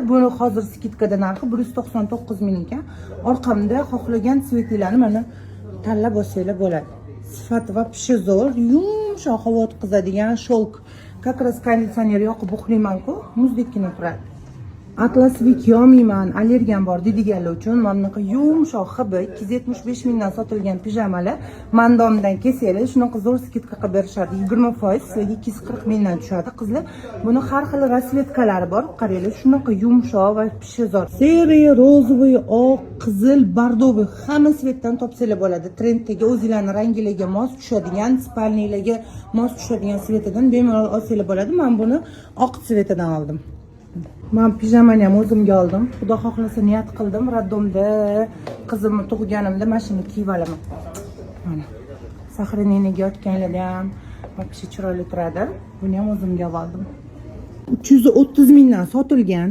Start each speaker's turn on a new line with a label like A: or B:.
A: Bu hozir skidkada narxi 199 ming ekan. Orqamda xohlagan svetlarni mana tanlab olsanglar bo'ladi. Sifati va pishi zo'r, yumshoq havo o'tkazadigan shilk. Как раз konditsioner yoqib uxlayman-ku, muzdekkina turadi. Atlasvik yomiyman, allergiyam bor deydiganlar uchun mana bunaqa yumshoq hidi 275 mingdan sotilgan pijamalar mandomdan kelsanglar shunaqa zo'r skidka qilib berishadi. 20% sizlarga 240 mingdan tushadi. Qizlar, buni har xil rasvetkalari bor. Qaranglar, shunaqa yumshoq va pishi zo'r. Seriy, rozovoy, oq, qizil, bordoviy hamma svetdan topsanglar bo'ladi. Trenddagi o'zingizlarning rangingizga mos tushadigan, spalniyalarga mos tushadigan svetidan bemalol olsanglar bo'ladi. Men buni oq svetidan oldim. Men pijamani ham o'zimga oldim. Xudo xohlasa niyat qildim, raddomda qizimni tug'ganimda mashina kiyib olaman. Mana. Sahraniyniga yotganlarda ham вообще chiroyli turadi. Buni ham o'zimga oldim. 330 mingdan sotilgan